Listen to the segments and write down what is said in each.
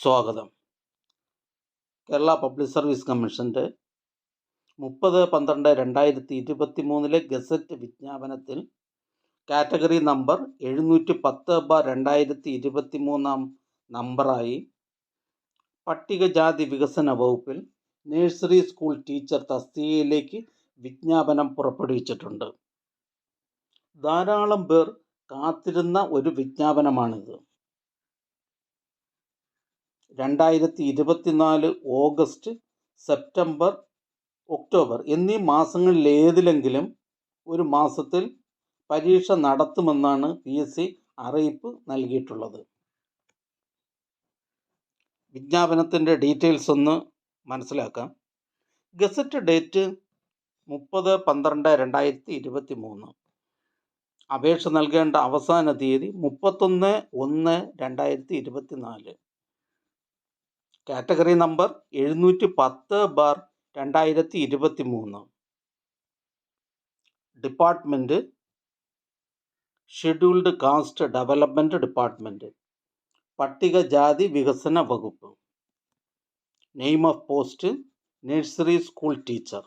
സ്വാഗതം. Kerala public service കമ്മീഷൻ്റെ 30/12/2023 gazette വിജ്ഞാപനത്തിൽ category number 710/2023 നമ്പറായി പട്ടികജാതി വികസന വകുപ്പിൽ നഴ്സറി സ്കൂൾ ടീച്ചർ തസ്തികയിലേക്ക് വിജ്ഞാപനം പുറപ്പെടുവിച്ചിട്ടുണ്ട്. ധാരാളം പേർ കാത്തിരുന്ന ഒരു വിജ്ഞാപനമാണിത്. 2024 ഓഗസ്റ്റ്, സെപ്റ്റംബർ, ഒക്ടോബർ എന്നീ മാസങ്ങളിലേതിലെങ്കിലും ഒരു മാസത്തിൽ പരീക്ഷ നടത്തുമെന്നാണ് PSC അറിയിപ്പ് നൽകിയിട്ടുള്ളത്. വിജ്ഞാപനത്തിൻ്റെ ഡീറ്റെയിൽസ് ഒന്ന് മനസ്സിലാക്കാം. Gazette date 30/12/2023. അപേക്ഷ നൽകേണ്ട അവസാന തീയതി 31/1/2024. Category number 710/2023. Department scheduled caste development department, പട്ടികജാതി വികസന വകുപ്പ്. Name of post nursery school teacher.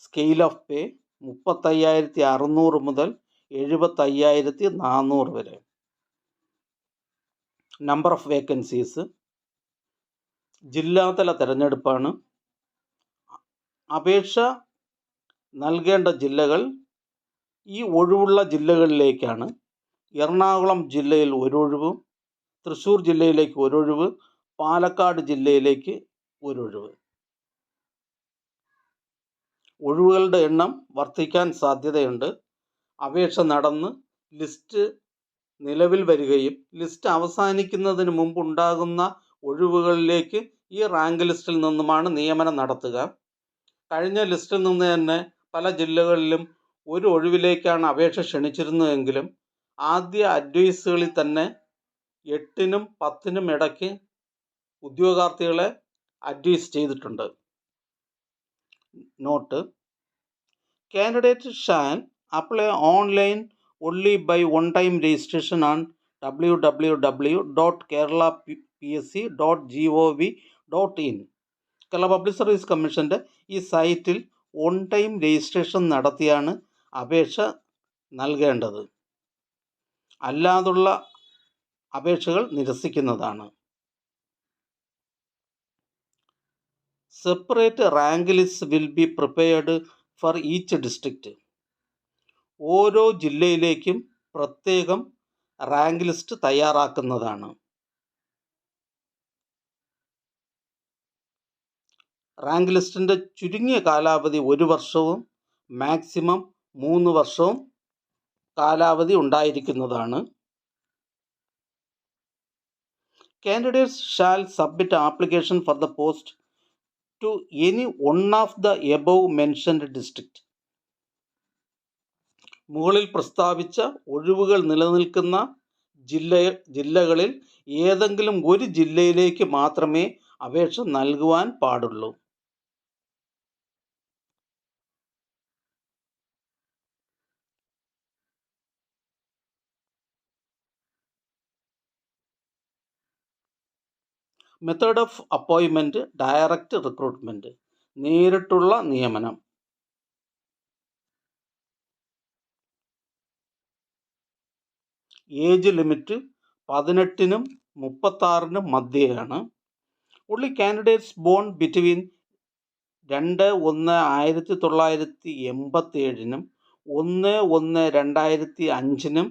Scale of pay 35,600 മുതൽ 75,400 വരെ. Number of vacancies. ജില്ലാതല തിരഞ്ഞെടുപ്പാണ്. അപേക്ഷ നൽകേണ്ട ജില്ലകൾ ഈ ഒഴിവുള്ള ജില്ലകളിലേക്കാണ്. എറണാകുളം ജില്ലയിൽ ഒരൊഴിവും, തൃശ്ശൂർ ജില്ലയിലേക്ക് ഒരൊഴിവ്, പാലക്കാട് ജില്ലയിലേക്ക് ഒരൊഴിവ്. ഒഴിവുകളുടെ എണ്ണം വർദ്ധിക്കാൻ സാധ്യതയുണ്ട്. അപേക്ഷ നടന്ന് ലിസ്റ്റ് നിലവിൽ വരികയും ലിസ്റ്റ് അവസാനിക്കുന്നതിന് മുമ്പ് ഉണ്ടാകുന്ന ഒഴിവുകളിലേക്ക് ഈ റാങ്ക് ലിസ്റ്റിൽ നിന്നുമാണ് നിയമനം നടത്തുക. കഴിഞ്ഞ ലിസ്റ്റിൽ നിന്ന് തന്നെ പല ജില്ലകളിലും ഒരു ഒഴിവിലേക്കാണ് അപേക്ഷ ക്ഷണിച്ചിരുന്നതെങ്കിലും ആദ്യ അഡ്വൈസുകളിൽ തന്നെ 8-നും 10-നും ഇടയ്ക്ക് ഉദ്യോഗാർത്ഥികളെ അഡ്വൈസ് ചെയ്തിട്ടുണ്ട്. Note: candidate shall apply online only by one-time registration on www.keralapsc.gov.in. Kerala public service കമ്മീഷൻ്റെ ഈ സൈറ്റിൽ ഓൺ ടൈം രജിസ്ട്രേഷൻ നടത്തിയാണ് അപേക്ഷ നൽകേണ്ടത്. അല്ലാതുള്ള അപേക്ഷകൾ നിരസിക്കുന്നതാണ്. Separate rank list will be prepared for each district. ഓരോ ജില്ലയിലേക്കും പ്രത്യേകം റാങ്ക് ലിസ്റ്റ് തയ്യാറാക്കുന്നതാണ്. റാങ്ക് ലിസ്റ്റിൻ്റെ ചുരുങ്ങിയ കാലാവധി 1 വർഷവും മാക്സിമം 3 വർഷവും കാലാവധി ഉണ്ടായിരിക്കുന്നതാണ്. Candidates shall submit application for the post to any one of the above mentioned district. മുകളിൽ പ്രസ്താവിച്ച ഒഴിവുകൾ നിലനിൽക്കുന്ന ജില്ലകളിൽ ഏതെങ്കിലും ഒരു ജില്ലയിലേക്ക് മാത്രമേ അപേക്ഷ നൽകുവാൻ പാടുള്ളൂ. Method of appointment direct recruitment, നേരിട്ടുള്ള നിയമനം. ഏജ് ലിമിറ്റ് 18-നും 36-നും മധ്യയാണ്. only candidates born between 2/1/1987-നും 1/1/2005-നും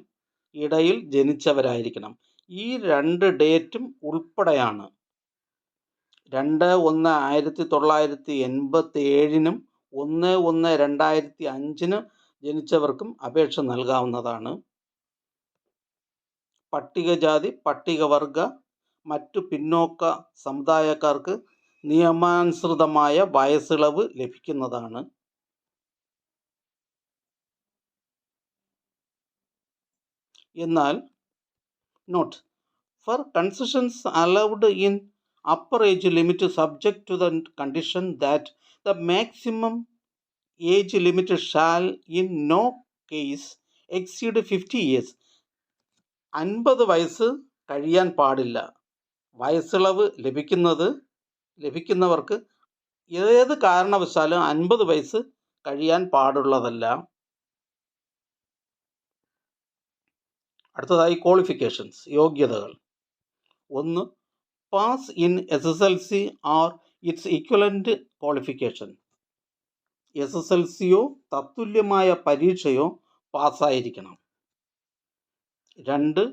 ഇടയിൽ ജനിച്ചവരായിരിക്കണം. ഈ 2 ഡേറ്റും ഉൾപ്പെടെയാണ് 2/1/1987-നും 1/1/2005-നും ജനിച്ചവർക്കും അപേക്ഷ നൽകാവുന്നതാണ്. പട്ടികജാതി, പട്ടികവർഗ, മറ്റു പിന്നോക്ക സമുദായക്കാർക്ക് നിയമാനുസൃതമായ വയസ്സിളവ് ലഭിക്കുന്നതാണ്. എന്നാൽ note: for concessions allowed in upper age limit subject to the condition that the maximum age limit shall in no case exceed 50 years. 50 വയസ്സ് കഴിയാൻ പാടില്ല. വയസ്സിളവ് ലഭിക്കുന്നവർക്ക് ഏത് കാരണവശാലും 50 വയസ്സ് കഴിയാൻ പാടുള്ളതല്ല. അടുത്തതായി ക്വാളിഫിക്കേഷൻസ്, യോഗ്യതകൾ. 1. Pass in SSLC or its equivalent qualification. SSLCയോ തത്തുല്യമായ പരീക്ഷയോ പാസ്സായിരിക്കണം. 2.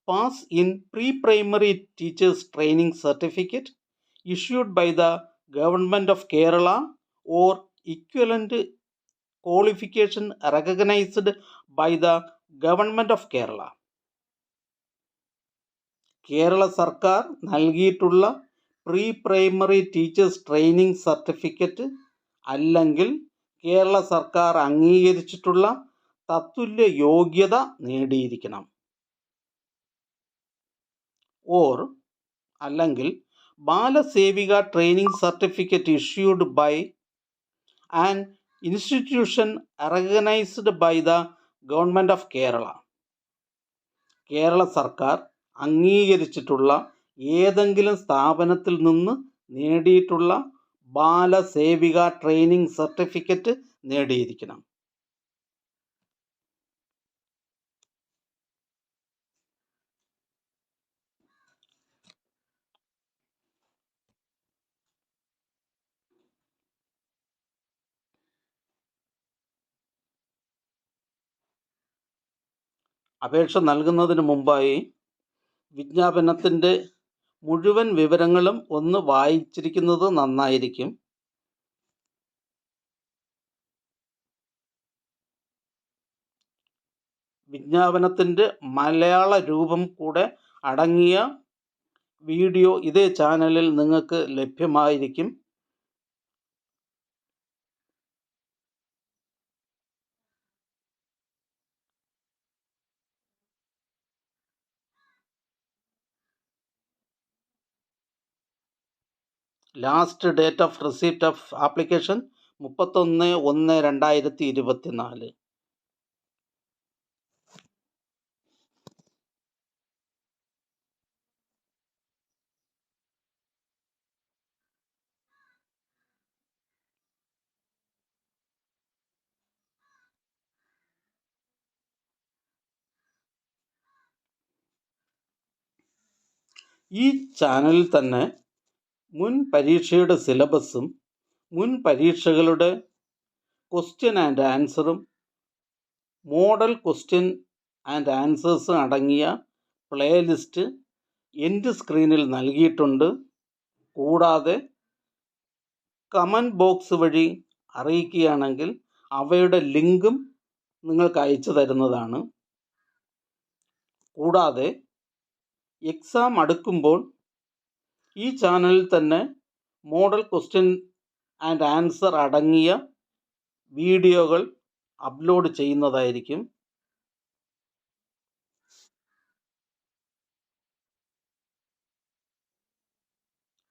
Pass in pre primary teachers training certificate issued by the Government of Kerala or equivalent qualification recognized by the Government of Kerala. Kerala സർക്കാർ നൽകിയിട്ടുള്ള pre primary teachers training certificate അല്ലെങ്കിൽ കേരള സർക്കാർ അംഗീകരിച്ചിട്ടുള്ള തത്തുല്യ യോഗ്യത നേടിയിരിക്കണം. ഓർ അല്ലെങ്കിൽ ബാലസേവിക training certificate issued by an institution recognised by the government of Kerala. Kerala സർക്കാർ അംഗീകരിച്ചിട്ടുള്ള ഏതെങ്കിലും സ്ഥാപനത്തിൽ നിന്ന് നേടിയിട്ടുള്ള ബാലസേവിക ട്രെയിനിങ് സർട്ടിഫിക്കറ്റ് നേടിയിരിക്കണം. അപേക്ഷ നൽകുന്നതിന് മുമ്പായി വിജ്ഞാപനത്തിൻ്റെ മുഴുവൻ വിവരങ്ങളും ഒന്ന് വായിച്ചിരിക്കുന്നത് നന്നായിരിക്കും. വിജ്ഞാപനത്തിൻ്റെ മലയാള രൂപം കൂടെ അടങ്ങിയ വീഡിയോ ഇതേ ചാനലിൽ നിങ്ങൾക്ക് ലഭ്യമായിരിക്കും. Last date of receipt of application 31/1/2024. ഈ ചാനലിൽ തന്നെ മുൻ പരീക്ഷയുടെ സിലബസും മുൻ പരീക്ഷകളുടെ ക്വസ്റ്റ്യൻ ആൻഡ് ആൻസറും മോഡൽ ക്വസ്റ്റ്യൻ ആൻഡ് ആൻസേഴ്സും അടങ്ങിയ പ്ലേലിസ്റ്റ് എൻഡ് സ്ക്രീനിൽ നൽകിയിട്ടുണ്ട്. കൂടാതെ കമൻറ്റ് ബോക്സ് വഴി അറിയിക്കുകയാണെങ്കിൽ അവയുടെ ലിങ്കും നിങ്ങൾക്ക് അയച്ചു തരുന്നതാണ്. കൂടാതെ എക്സാം അടുക്കുമ്പോൾ ഈ ചാനലിൽ തന്നെ മോഡൽ ക്വസ്റ്റ്യൻ ആൻഡ് ആൻസർ അടങ്ങിയ വീഡിയോകൾ അപ്ലോഡ് ചെയ്യുന്നതായിരിക്കും.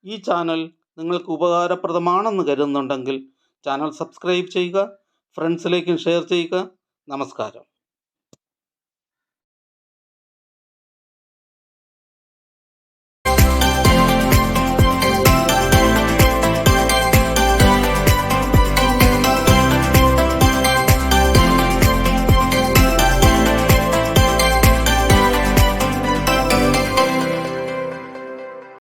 ഈ ചാനൽ നിങ്ങൾക്ക് ഉപകാരപ്രദമാണെന്ന് കരുതുന്നുണ്ടെങ്കിൽ ചാനൽ സബ്സ്ക്രൈബ് ചെയ്യുക, ഫ്രണ്ട്സിലേക്കും ഷെയർ ചെയ്യുക. നമസ്കാരം.